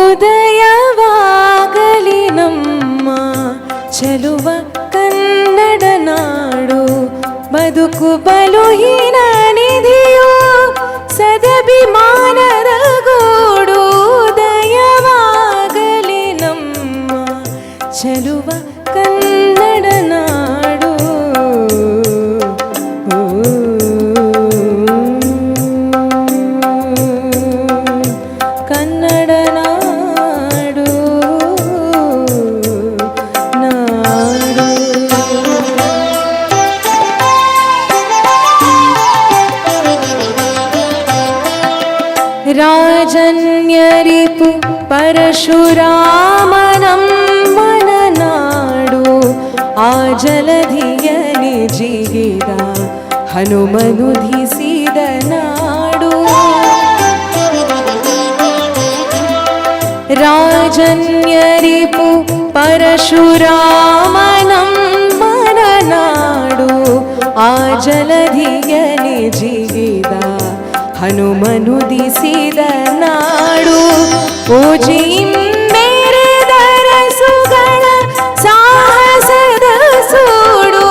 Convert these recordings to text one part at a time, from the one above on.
ಉದಯವಾಗಲಿ ನಮ್ಮ ಚೆಲುವ ಕನ್ನಡ ನಾಡು, ಬದುಕು ಬಲುಹೀನ ನಿಧಿಯು ಸದಭಿಮಾನದ ಗೂಡು. ಉದಯವಾಗಲಿ ನಮ್ಮ ಚೆಲುವ ಕನ್ನಡ ನಾಡು. ಕನ್ನಡ ನಾಡು ನಾಡು. ರಾಜನ್ಯರಿಪು ಪರಶುರಾಮನಮ್ಮನ ನಾಡು, ಆ ಜಲಧಿಯಲಿ ಜಿಗಿದ ಹನುಮನುಧಿಸಿದ ನಾಡು. ರಾಜನ್ಯರಿಪು ಪರಶುರಾಮನಮ್ಮನ ನಾಡು, ಆ ಜಲಧಿಯಲಿ ಜಿಗಿದ ಹನುಮನುದಿಸಿದ ನಾಡು. ಪೂಜಿಂಬೆರೆದ ರಸುಗಳ ಸಾಹಸದ ಸೂಡು,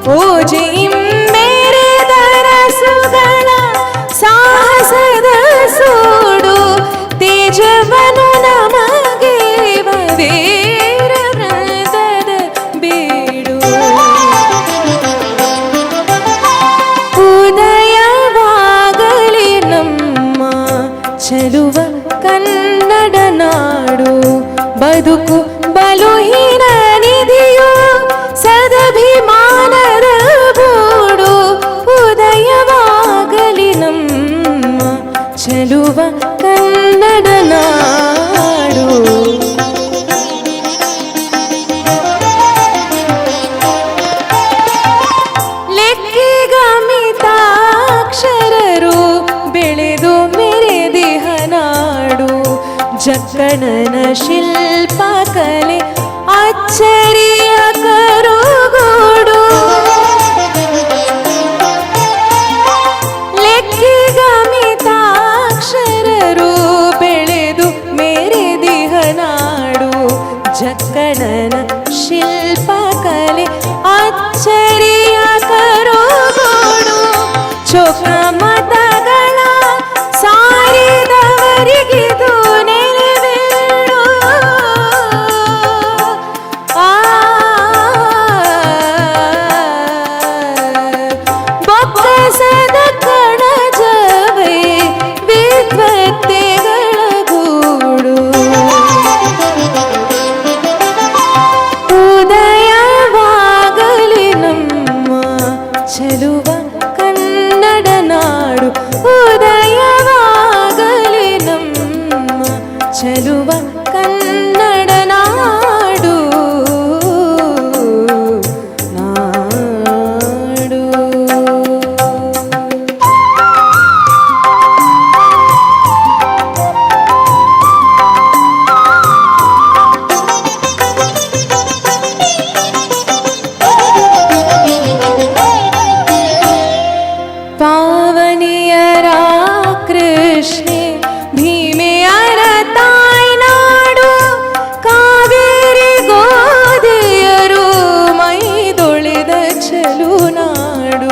ಪೂಜಿಂಬೆರೆದ ರಸುಗಳ ಸಾಹಸದ ಸೂಡು. ತೇಜವನು ನಮಗೆ ವೀರ ವೃಂದದ ಬೀಡು. ಉದಯವಾಗಲಿ ನಮ್ಮ ಚೆಲುವ ಕನ್ನಡ ನಾಡು, ಬದುಕು ಬಲುಹೀನ ನಿಧಿಯು ಸದಭಿಮಾನದ ಗೂಡು. ಉದಯವಾಗಲಿ ನಮ್ಮ ಚೆಲುವ ಕನ್ನಡ ನಾಡು. ಲೆಕ್ಕಿಗಮಿತಾಕ್ಷರರು ಬೆಳೆದು ಮೆರೆದಿಹ ನಾಡು, ಜಕ್ಕಣನ ಶಿಲ್ಪ ಕಲೆ ಅಚ್ಚರಿಯ ಕರುಗೂಡು. ಲೆಕ್ಕಿಗಮಿತಾಕ್ಷರರು ಬೆಳೆದು ಮೆರೆದಿಹ ನಾಡು, ಜಕ್ಕಣನ ಶಿಲ್ಪ ಕಲೆ ಅಚ್ಚರಿಯ ಕರುಗೂಡು. ಚೊಕ್ಕ ಮತಗಳ ಸಾರಿದವರಿಗಿದು ನೆಲೆವೀಡು. ಬೊಕ್ಕಸದ ಕಣಜವೇ ವಿದ್ವತ್ತೆಗಳ ಗೂಡು. ಉದಯವಾಗಲಿ ನಮ್ಮ ಚೆಲುವ ಕನ್ನಡ ನಾಡು, ಉದಯವಾಗಲಿ ನಮ್ಮ ಚೆಲುವ ಕನ್ನಡ ನಾಡು ನಾಡು. ಪಾವನಿಯರ ಕೃಷ್ಣೆ ಭೀಮೆಯರ ತಾಯ್ನಾಡು, ಕಾವೇರಿ ಗೋದೆಯರು ಮೈದೊಳೆದ ಚೆಲುನಾಡು.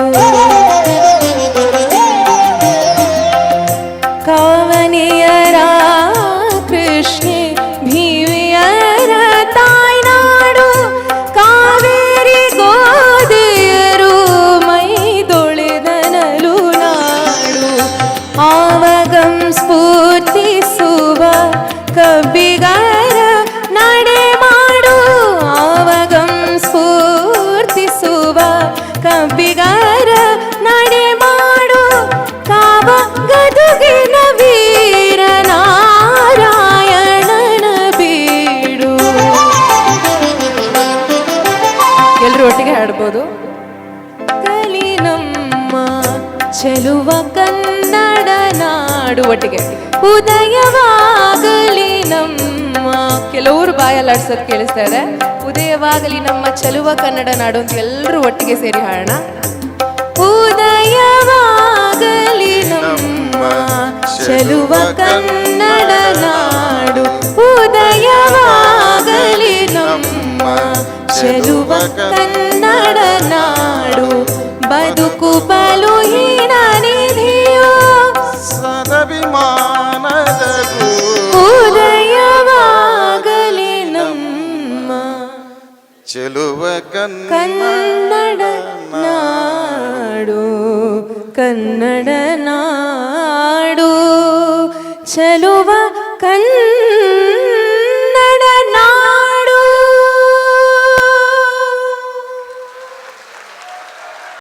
ಕಾವನಿಯರ ಕೃಷ್ಣೆ ಭೀಮೆಯರ ತಾಯ್ನಾಡು, ಕಾವೇರಿ ಗೋದೆಯರು ಮೈದೊಳೆದ ನಲುನಾಡು. ಆವಗಂ ಸ್ಫೂರ್ತಿಸುವ ಕಬ್ಬಿಗರ ನಡೆ ಮಾಡು, ಆವಗಂ ಸ್ಫೂರ್ತಿಸುವ ಕಬ್ಬಿಗರ ನಡೆ ಮಾಡು. ಕಾವ ಗದುಗಿನ ವೀರ ನಾರಾಯಣನ ಬೀಡು. ಎಲ್ಲರೂ ಒಟ್ಟಿಗೆ ಹಾಡ್ಬೋದು. ಕಲಿ ನಮ್ಮ ಚೆಲುವ ಕನ್ನಡ ನಾಡು ಒಟ್ಟಿಗೆ. ಉದಯವಾಗಲಿ ನಮ್ಮ, ಕೆಲವರು ಬಾಯಲ್ಲಿ ಆಡ್ಸೋದು ಕೇಳಿಸ್ತಾ ಇದೆ. ಉದಯವಾಗಲಿ ನಮ್ಮ ಚೆಲುವ ಕನ್ನಡ ನಾಡು ಅಂತ ಎಲ್ಲರೂ ಒಟ್ಟಿಗೆ ಸೇರಿ ಹಾಡೋಣ. ಉದಯವಾಗಲಿ ನಮ್ಮ ಚೆಲುವ ಕನ್ನಡ ನಾಡು, ಚೆಲುವ ಕನ್ನಡ ನಾಡು ಬದುಕು ಬಲು ಹೀನ ನಿಧಿಯೋ ಸದಭಿಮಾನದ ಉದಯವಾಗಲಿ ನಮ್ಮ ಚೆಲುವ ಕನ್ನಡ ನಾಡು ಕನ್ನಡ ನಾಡು ಚೆಲುವ ಕನ್ನಡ